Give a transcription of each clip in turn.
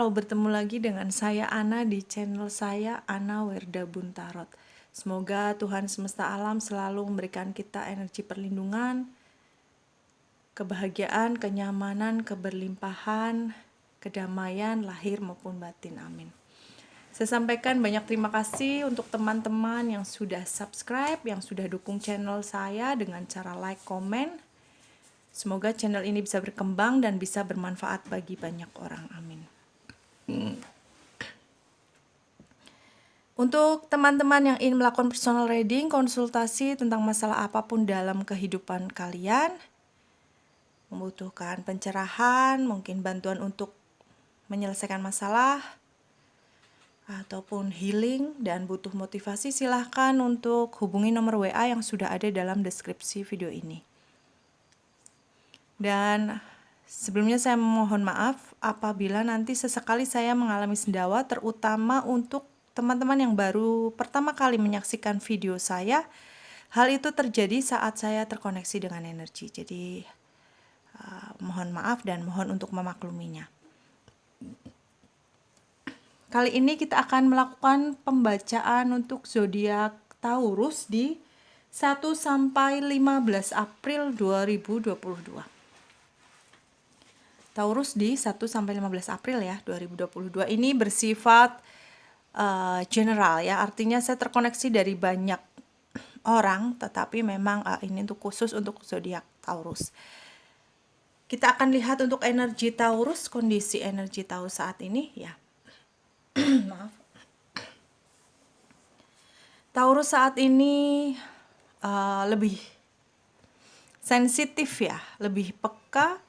selalu bertemu lagi dengan saya Ana di channel saya Ana Werda Buntarot. Semoga Tuhan semesta alam selalu memberikan kita energi perlindungan, kebahagiaan, kenyamanan, keberlimpahan, kedamaian lahir maupun batin. Amin. Saya sampaikan banyak terima kasih untuk teman-teman yang sudah subscribe, yang sudah dukung channel saya dengan cara like, komen. Semoga channel ini bisa berkembang dan bisa bermanfaat bagi banyak orang. Amin. Untuk teman-teman yang ingin melakukan personal reading, konsultasi tentang masalah apapun dalam kehidupan kalian, membutuhkan pencerahan, mungkin bantuan untuk menyelesaikan masalah, ataupun healing dan butuh motivasi, silahkan untuk hubungi nomor WA yang sudah ada dalam deskripsi video ini. Dan sebelumnya saya mohon maaf apabila nanti sesekali saya mengalami sendawa, terutama untuk teman-teman yang baru pertama kali menyaksikan video saya. Hal itu terjadi saat saya terkoneksi dengan energi. Jadi mohon maaf dan mohon untuk memakluminya. Kali ini kita akan melakukan pembacaan untuk zodiak Taurus di 1 sampai 15 April 2022. Taurus di 1 sampai 15 April ya 2022 ini bersifat general ya, artinya saya terkoneksi dari banyak orang, tetapi memang ini untuk khusus untuk zodiak Taurus. Kita akan lihat untuk energi Taurus, kondisi energi Taurus saat ini ya. Maaf. Taurus saat ini lebih sensitif ya, lebih peka,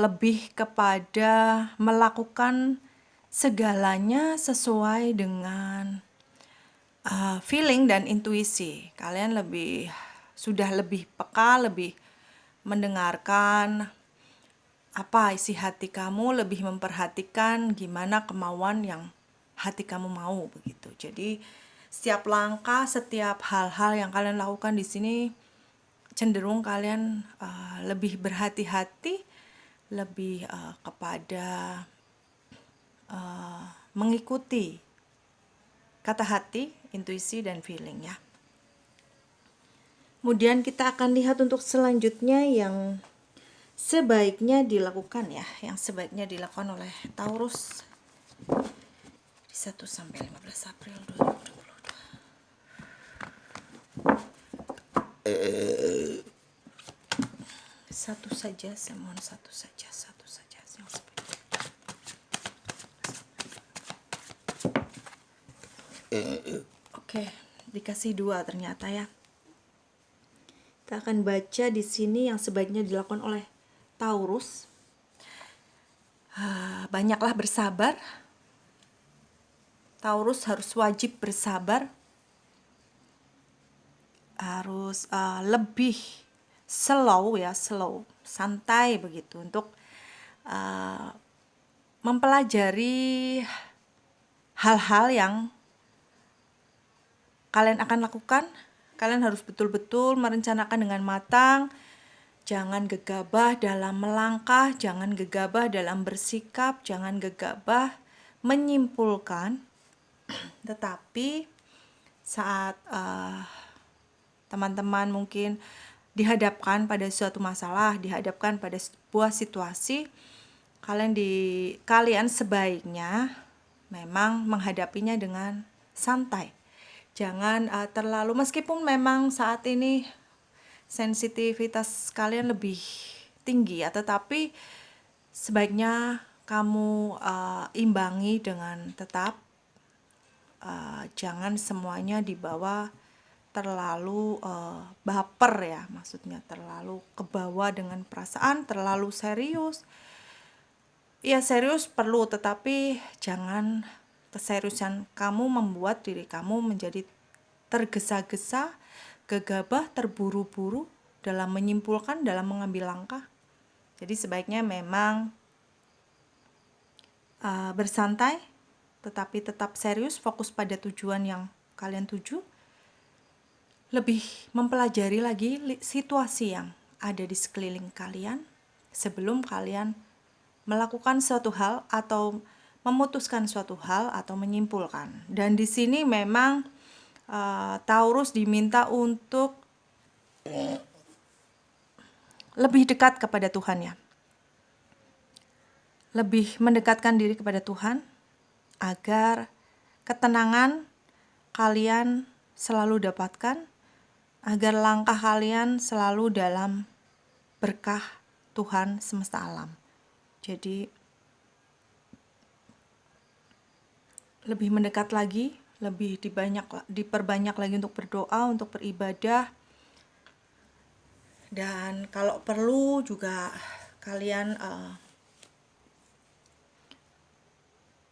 lebih kepada melakukan segalanya sesuai dengan feeling dan intuisi. Kalian sudah lebih peka, lebih mendengarkan apa isi hati kamu, lebih memperhatikan gimana kemauan yang hati kamu mau begitu. Jadi setiap langkah, setiap hal-hal yang kalian lakukan di sini cenderung kalian lebih berhati-hati, lebih kepada mengikuti kata hati, intuisi, dan feeling ya. Kemudian kita akan lihat untuk selanjutnya yang sebaiknya dilakukan ya, yang sebaiknya dilakukan oleh Taurus di 1 sampai 15 April 2022. Satu saja, saya mohon satu saja yang sebaiknya. Oke, dikasih 2 ternyata ya. Kita akan baca di sini yang sebaiknya dilakukan oleh Taurus. Banyaklah bersabar. Taurus harus wajib bersabar. Harus lebih slow, santai begitu untuk mempelajari hal-hal yang kalian akan lakukan. Kalian harus betul-betul merencanakan dengan matang. Jangan gegabah dalam melangkah, jangan gegabah dalam bersikap, jangan gegabah menyimpulkan. Tetapi saat teman-teman mungkin dihadapkan pada suatu masalah, dihadapkan pada sebuah situasi, kalian sebaiknya memang menghadapinya dengan santai. Jangan terlalu, meskipun memang saat ini sensitivitas kalian lebih tinggi ya, tetapi sebaiknya kamu imbangi dengan tetap, jangan semuanya dibawa terlalu baper ya, maksudnya terlalu kebawa dengan perasaan, terlalu serius. Ya serius perlu, tetapi jangan keseriusan kamu membuat diri kamu menjadi tergesa-gesa, gegabah, terburu-buru dalam menyimpulkan, dalam mengambil langkah. Jadi sebaiknya memang bersantai, tetapi tetap serius, fokus pada tujuan yang kalian tuju. Lebih mempelajari lagi situasi yang ada di sekeliling kalian sebelum kalian melakukan suatu hal atau memutuskan suatu hal atau menyimpulkan. Dan di sini memang Taurus diminta untuk lebih dekat kepada Tuhan ya. Lebih mendekatkan diri kepada Tuhan agar ketenangan kalian selalu dapatkan, agar langkah kalian selalu dalam berkah Tuhan semesta alam. Jadi lebih mendekat lagi, lebih diperbanyak lagi untuk berdoa, untuk beribadah. Dan kalau perlu juga kalian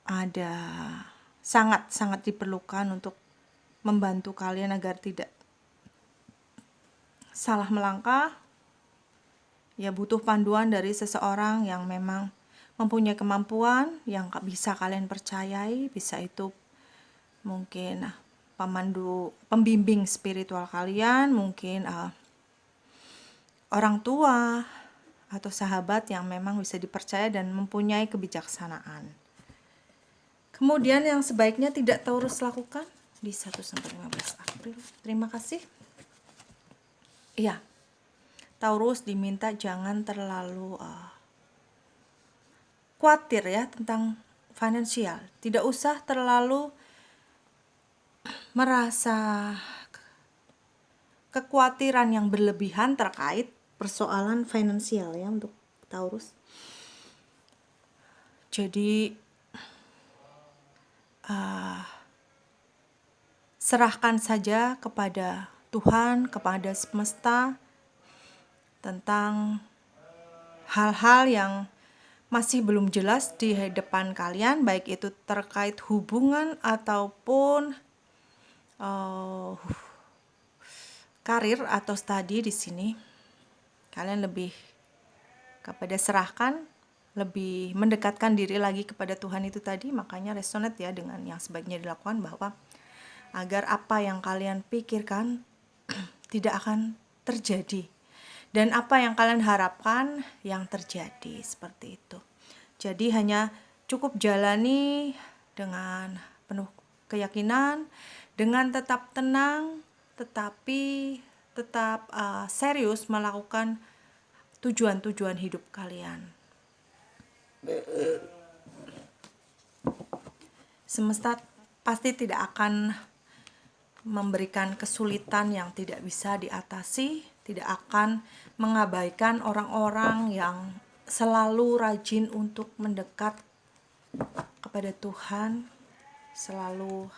ada sangat diperlukan untuk membantu kalian agar tidak salah melangkah. Ya butuh panduan dari seseorang yang memang mempunyai kemampuan yang bisa kalian percayai, bisa itu mungkin pembimbing spiritual kalian, mungkin orang tua atau sahabat yang memang bisa dipercaya dan mempunyai kebijaksanaan. Kemudian yang sebaiknya tidak Taurus lakukan di 1-15 April. Terima kasih. Iya, Taurus diminta jangan terlalu khawatir ya tentang finansial. Tidak usah terlalu merasa kekhawatiran yang berlebihan terkait persoalan finansial ya untuk Taurus. Jadi serahkan saja kepada Tuhan, kepada semesta tentang hal-hal yang masih belum jelas di depan kalian, baik itu terkait hubungan ataupun karir atau studi di sini. Kalian lebih kepada serahkan, lebih mendekatkan diri lagi kepada Tuhan itu tadi, makanya resonate ya dengan yang sebaiknya dilakukan, bahwa agar apa yang kalian pikirkan tidak akan terjadi dan apa yang kalian harapkan yang terjadi, seperti itu. Jadi hanya cukup jalani dengan penuh keyakinan, dengan tetap tenang, tetapi tetap serius melakukan tujuan-tujuan hidup kalian. Semesta pasti tidak akan memberikan kesulitan yang tidak bisa diatasi, tidak akan mengabaikan orang-orang yang selalu rajin untuk mendekat kepada Tuhan, selalu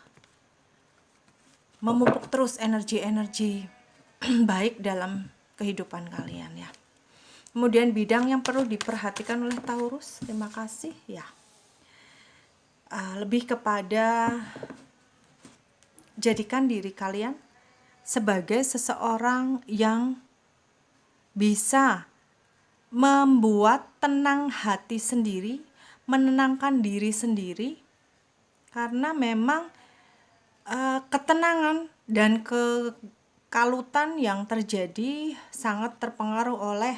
memupuk terus energi-energi baik dalam kehidupan kalian ya. Kemudian bidang yang perlu diperhatikan oleh Taurus, terima kasih ya. Lebih kepada jadikan diri kalian sebagai seseorang yang bisa membuat tenang hati sendiri, menenangkan diri sendiri, karena memang ketenangan dan kekalutan yang terjadi sangat terpengaruh oleh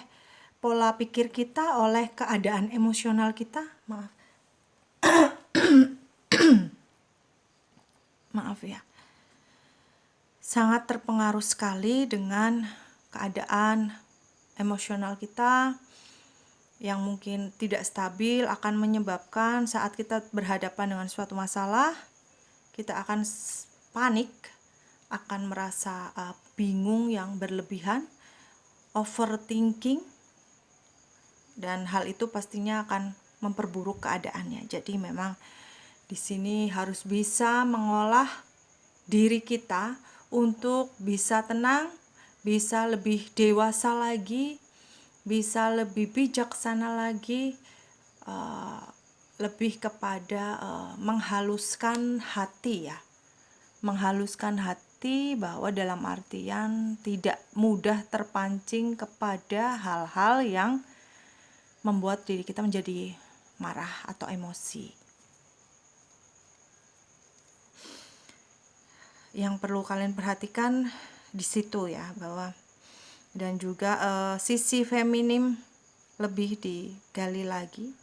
pola pikir kita, oleh keadaan emosional kita. Maaf ya. Sangat terpengaruh sekali dengan keadaan emosional kita yang mungkin tidak stabil, akan menyebabkan saat kita berhadapan dengan suatu masalah, kita akan panik, akan merasa bingung yang berlebihan, overthinking, dan hal itu pastinya akan memperburuk keadaannya. Jadi memang di sini harus bisa mengolah diri kita untuk bisa tenang, bisa lebih dewasa lagi, bisa lebih bijaksana lagi, lebih kepada menghaluskan hati ya. Menghaluskan hati bahwa dalam artian tidak mudah terpancing kepada hal-hal yang membuat diri kita menjadi marah atau emosi. Yang perlu kalian perhatikan di situ ya, bahwa dan juga sisi feminim lebih digali lagi,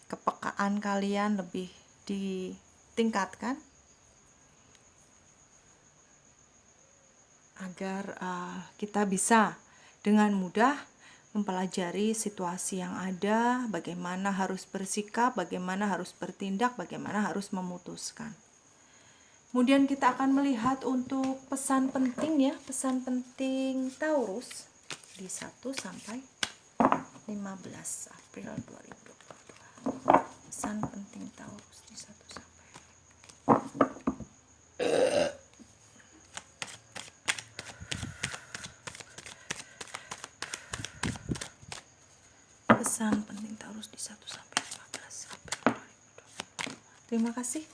kepekaan kalian lebih ditingkatkan agar kita bisa dengan mudah mempelajari situasi yang ada, bagaimana harus bersikap, bagaimana harus bertindak, bagaimana harus memutuskan. Kemudian kita akan melihat untuk pesan penting ya, pesan penting Taurus di 1 sampai 15 April 2022. Pesan penting Taurus di 1 sampai pesan penting Taurus di 1 sampai 15 April 2022. Terima kasih.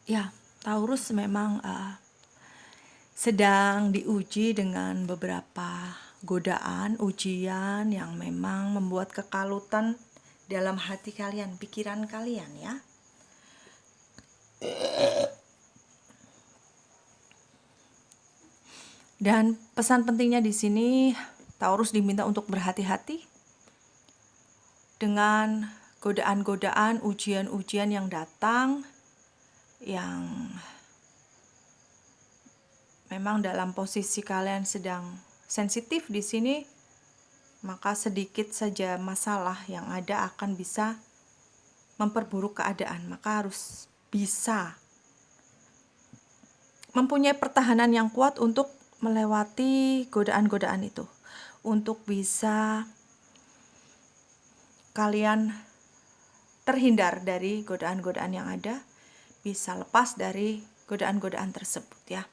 Ya, Taurus memang sedang diuji dengan beberapa godaan, ujian yang memang membuat kekalutan dalam hati kalian, pikiran kalian ya. Dan pesan pentingnya di sini, Taurus diminta untuk berhati-hati dengan godaan-godaan, ujian-ujian yang datang, yang memang dalam posisi kalian sedang sensitif di sini, maka sedikit saja masalah yang ada akan bisa memperburuk keadaan. Maka harus bisa mempunyai pertahanan yang kuat untuk melewati godaan-godaan itu, untuk bisa kalian terhindar dari godaan-godaan yang ada, bisa lepas dari godaan-godaan tersebut ya.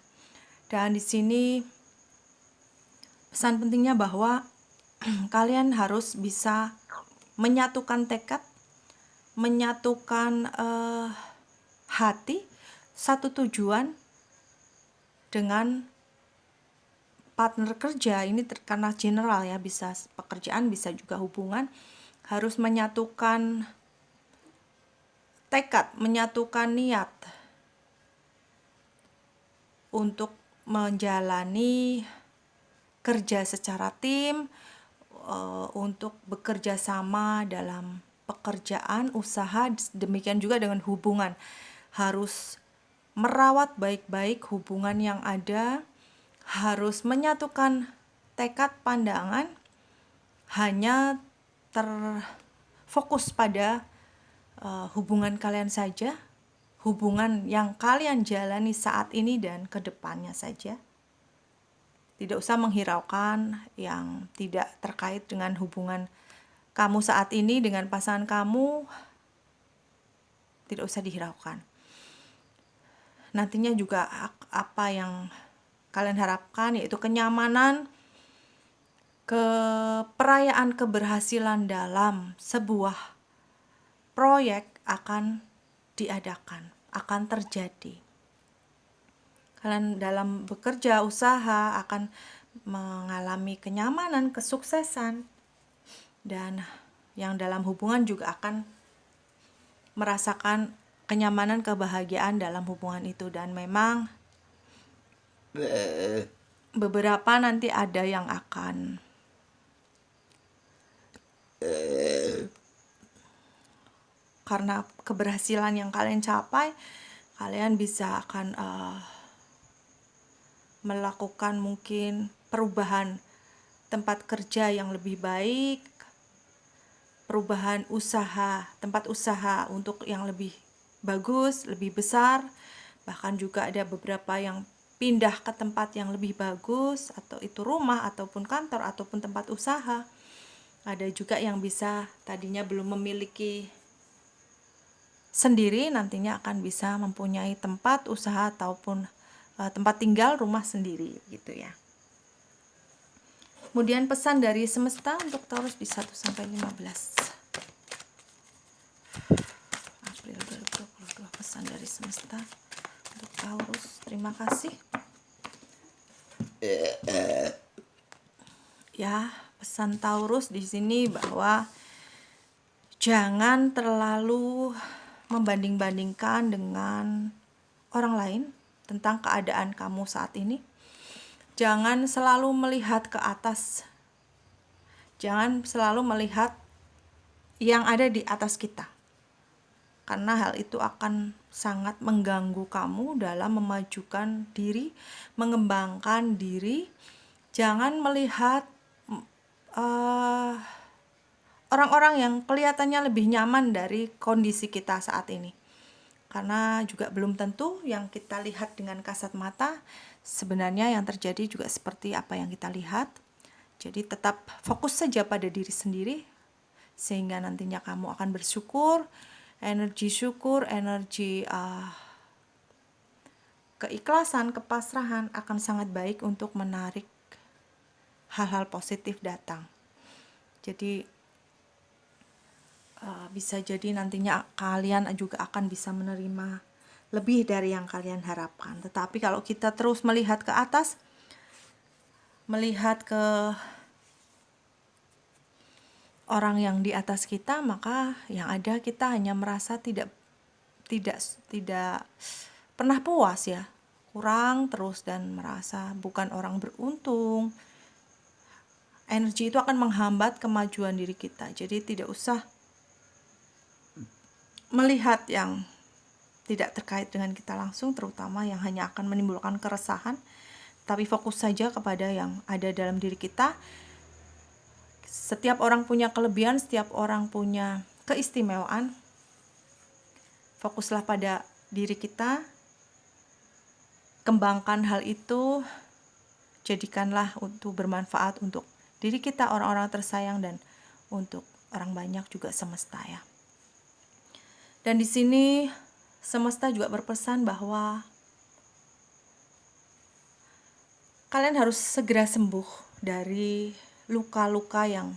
Dan di sini pesan pentingnya bahwa kalian harus bisa menyatukan tekad, menyatukan hati, satu tujuan dengan partner kerja. Ini karena general ya, bisa pekerjaan, bisa juga hubungan. Harus menyatukan tekad, menyatukan niat untuk menjalani kerja secara tim, untuk bekerja sama dalam pekerjaan, usaha, demikian juga dengan hubungan. Harus merawat baik-baik hubungan yang ada, harus menyatukan tekad, pandangan, hanya terfokus pada hubungan kalian saja, hubungan yang kalian jalani saat ini dan ke depannya saja. Tidak usah menghiraukan yang tidak terkait dengan hubungan kamu saat ini dengan pasangan kamu, tidak usah dihiraukan. Nantinya juga apa yang kalian harapkan, yaitu kenyamanan, perayaan keberhasilan dalam sebuah proyek akan diadakan, akan terjadi. Kalian dalam bekerja, usaha akan mengalami kenyamanan, kesuksesan, dan yang dalam hubungan juga akan merasakan kenyamanan, kebahagiaan dalam hubungan itu. Dan memang beberapa nanti ada yang akan karena keberhasilan yang kalian capai, kalian bisa akan melakukan mungkin perubahan tempat kerja yang lebih baik, perubahan usaha, tempat usaha untuk yang lebih bagus, lebih besar. Bahkan juga ada beberapa yang pindah ke tempat yang lebih bagus, atau itu rumah ataupun kantor ataupun tempat usaha. Ada juga yang bisa tadinya belum memiliki sendiri, nantinya akan bisa mempunyai tempat usaha ataupun tempat tinggal, rumah sendiri gitu ya. Kemudian pesan dari semesta untuk Taurus di 1 sampai 15 April 2022. Pesan dari semesta untuk Taurus. Terima kasih. Ya, pesan Taurus di sini bahwa jangan terlalu membanding-bandingkan dengan orang lain tentang keadaan kamu saat ini. Jangan selalu melihat ke atas. Jangan selalu melihat yang ada di atas kita, karena hal itu akan sangat mengganggu kamu dalam memajukan diri, mengembangkan diri. Jangan melihat eh, orang-orang yang kelihatannya lebih nyaman dari kondisi kita saat ini, karena juga belum tentu yang kita lihat dengan kasat mata sebenarnya yang terjadi juga seperti apa yang kita lihat. Jadi tetap fokus saja pada diri sendiri, sehingga nantinya kamu akan bersyukur. Energi syukur, energi keikhlasan, kepasrahan akan sangat baik untuk menarik hal-hal positif datang. Jadi bisa jadi nantinya kalian juga akan bisa menerima lebih dari yang kalian harapkan. Tetapi kalau kita terus melihat ke atas, melihat ke orang yang di atas kita, maka yang ada kita hanya merasa tidak pernah puas ya, kurang terus, dan merasa bukan orang beruntung. Energi itu akan menghambat kemajuan diri kita. Jadi tidak usah melihat yang tidak terkait dengan kita langsung, terutama yang hanya akan menimbulkan keresahan, tapi fokus saja kepada yang ada dalam diri kita. Setiap orang punya kelebihan, setiap orang punya keistimewaan. Fokuslah pada diri kita, kembangkan hal itu, jadikanlah untuk bermanfaat untuk diri kita, orang-orang tersayang, dan untuk orang banyak juga semesta ya. Dan di sini semesta juga berpesan bahwa kalian harus segera sembuh dari luka-luka yang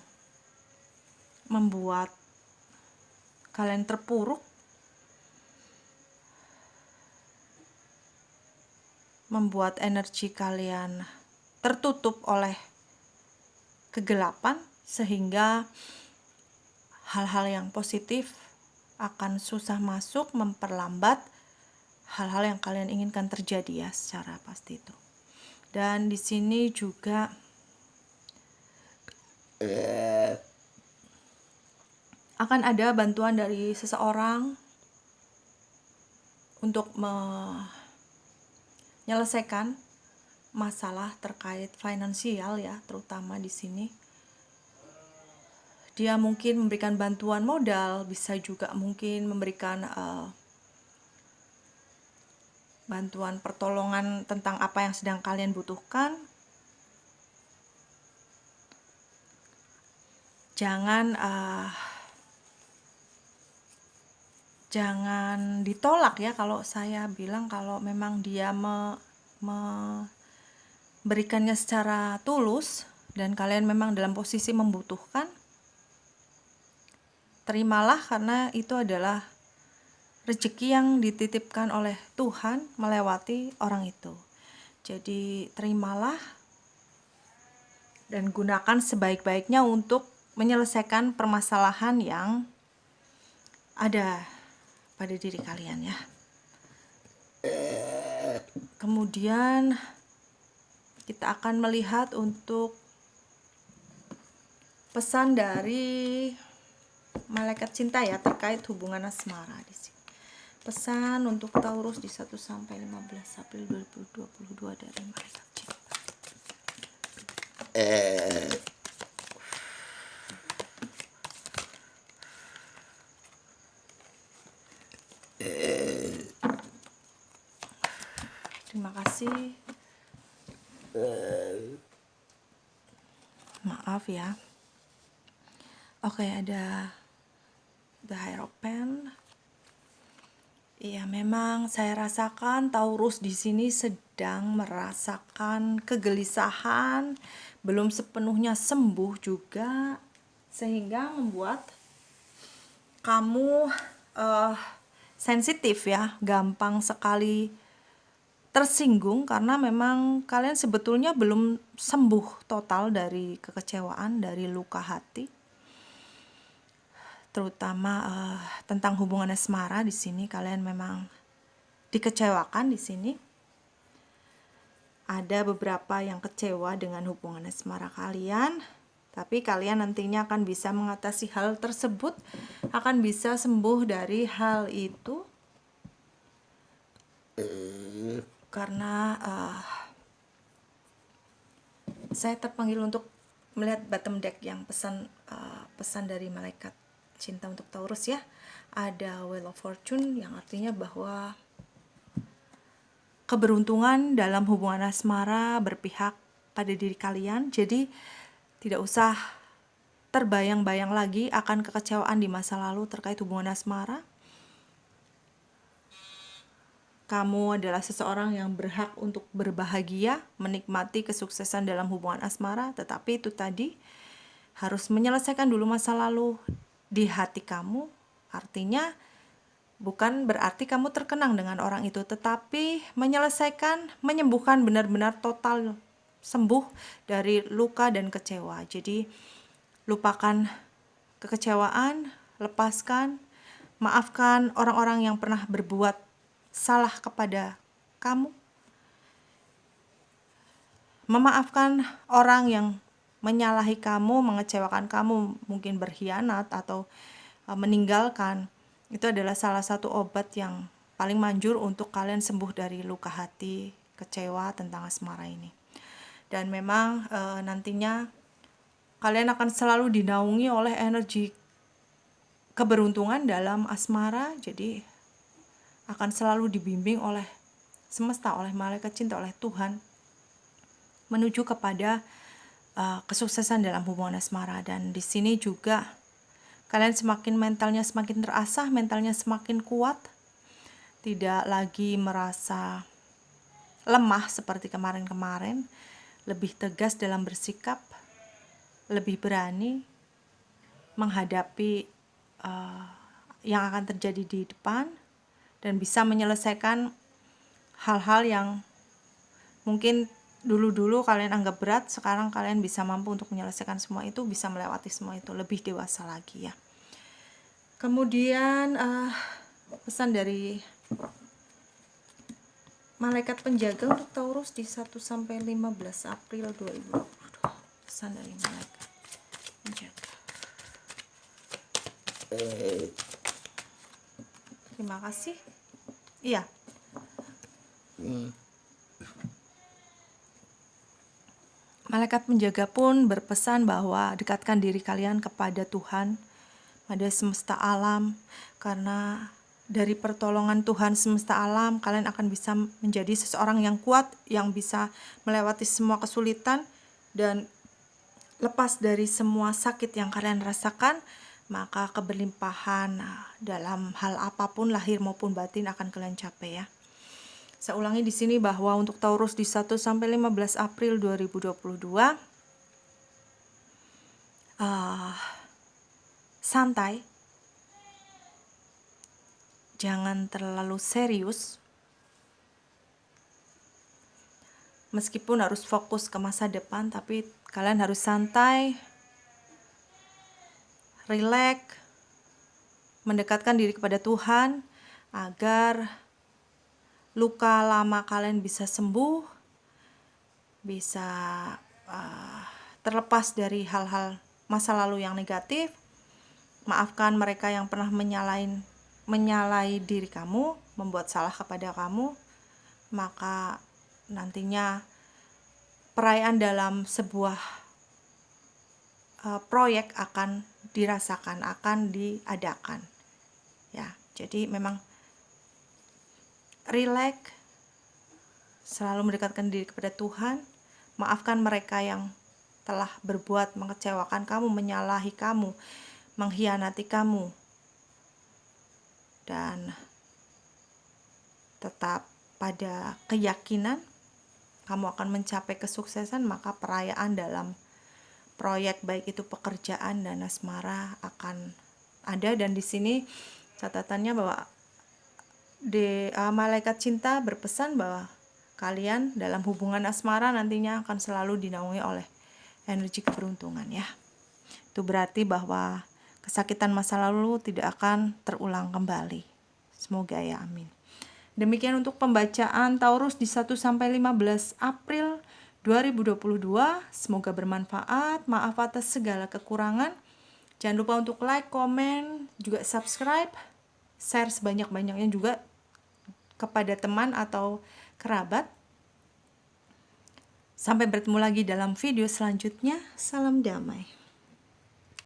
membuat kalian terpuruk, membuat energi kalian tertutup oleh kegelapan, sehingga hal-hal yang positif akan susah masuk, memperlambat hal-hal yang kalian inginkan terjadi ya secara pasti itu. Dan di sini juga akan ada bantuan dari seseorang untuk menyelesaikan masalah terkait finansial ya, terutama di sini. Dia mungkin memberikan bantuan modal, bisa juga mungkin memberikan bantuan pertolongan tentang apa yang sedang kalian butuhkan. Jangan ditolak ya. Kalau saya bilang, kalau memang dia memberikannya secara tulus dan kalian memang dalam posisi membutuhkan, terimalah, karena itu adalah rezeki yang dititipkan oleh Tuhan melewati orang itu. Jadi terimalah dan gunakan sebaik-baiknya untuk menyelesaikan permasalahan yang ada pada diri kalian ya. Kemudian kita akan melihat untuk pesan dari malaikat cinta ya terkait hubungan asmara di sini. Pesan untuk Taurus di 1 sampai 15 April 2022 dari malaikat cinta. Terima kasih. Maaf ya. Oke, ada The Hierophant. Iya, memang saya rasakan Taurus di sini sedang merasakan kegelisahan, belum sepenuhnya sembuh juga, sehingga membuat kamu sensitif ya, gampang sekali tersinggung, karena memang kalian sebetulnya belum sembuh total dari kekecewaan, dari luka hati. Terutama tentang hubungan asmara di sini kalian memang dikecewakan di sini. Ada beberapa yang kecewa dengan hubungan asmara kalian, Tapi kalian nantinya akan bisa mengatasi hal tersebut, akan bisa sembuh dari hal itu, karena saya terpanggil untuk melihat bottom deck yang pesan dari malaikat cinta untuk Taurus ya. Ada Wheel of Fortune yang artinya bahwa keberuntungan dalam hubungan asmara berpihak pada diri kalian. Jadi tidak usah terbayang-bayang lagi akan kekecewaan di masa lalu terkait hubungan asmara. Kamu adalah seseorang yang berhak untuk berbahagia, menikmati kesuksesan dalam hubungan asmara, tetapi itu tadi harus menyelesaikan dulu masa lalu di hati kamu. Artinya bukan berarti kamu terkenang dengan orang itu, tetapi menyelesaikan, menyembuhkan benar-benar total sembuh dari luka dan kecewa. Jadi lupakan kekecewaan, lepaskan, maafkan orang-orang yang pernah berbuat salah kepada kamu. Memaafkan orang yang menyalahi kamu, mengecewakan kamu, mungkin berkhianat atau meninggalkan. Itu adalah salah satu obat yang paling manjur untuk kalian sembuh dari luka hati, kecewa tentang asmara ini. Dan memang nantinya kalian akan selalu dinaungi oleh energi keberuntungan dalam asmara. Jadi akan selalu dibimbing oleh semesta, oleh malaikat cinta, oleh Tuhan menuju kepada kesuksesan dalam hubungan asmara. Dan di sini juga kalian mentalnya semakin terasah, mentalnya semakin kuat, tidak lagi merasa lemah seperti kemarin-kemarin, lebih tegas dalam bersikap, lebih berani menghadapi yang akan terjadi di depan, dan bisa menyelesaikan hal-hal yang mungkin dulu-dulu kalian anggap berat, sekarang kalian bisa mampu untuk menyelesaikan semua itu, bisa melewati semua itu, lebih dewasa lagi ya. Kemudian pesan dari malaikat penjaga untuk Taurus di 1 sampai 15 April 2022. Pesan dari malaikat penjaga. Terima kasih. Iya. Malaikat penjaga pun berpesan bahwa dekatkan diri kalian kepada Tuhan, pada semesta alam, karena dari pertolongan Tuhan semesta alam kalian akan bisa menjadi seseorang yang kuat, yang bisa melewati semua kesulitan dan lepas dari semua sakit yang kalian rasakan. Maka keberlimpahan dalam hal apapun, lahir maupun batin, akan kalian capai ya. Saya ulangi di sini bahwa untuk Taurus di 1 sampai 15 April 2022 santai. Jangan terlalu serius. Meskipun harus fokus ke masa depan, tapi kalian harus santai, rileks, mendekatkan diri kepada Tuhan agar luka lama kalian bisa sembuh, bisa terlepas dari hal-hal masa lalu yang negatif. Maafkan mereka yang pernah menyalahi diri kamu, membuat salah kepada kamu. Maka nantinya perayaan dalam sebuah proyek akan dirasakan, akan diadakan ya. Jadi memang rileks, selalu mendekatkan diri kepada Tuhan, maafkan mereka yang telah berbuat mengecewakan kamu, menyalahi kamu, mengkhianati kamu, dan tetap pada keyakinan kamu akan mencapai kesuksesan. Maka perayaan dalam proyek, baik itu pekerjaan dan asmara, akan ada. Dan di sini catatannya bahwa malaikat cinta berpesan bahwa kalian dalam hubungan asmara nantinya akan selalu dinaungi oleh energi keberuntungan ya. Itu berarti bahwa kesakitan masa lalu tidak akan terulang kembali. Semoga ya, amin. Demikian untuk pembacaan Taurus di 1 sampai 15 April 2022. Semoga bermanfaat. Maaf atas segala kekurangan. Jangan lupa untuk like, komen, juga subscribe, share sebanyak-banyaknya juga kepada teman atau kerabat. Sampai bertemu lagi dalam video selanjutnya. Salam damai.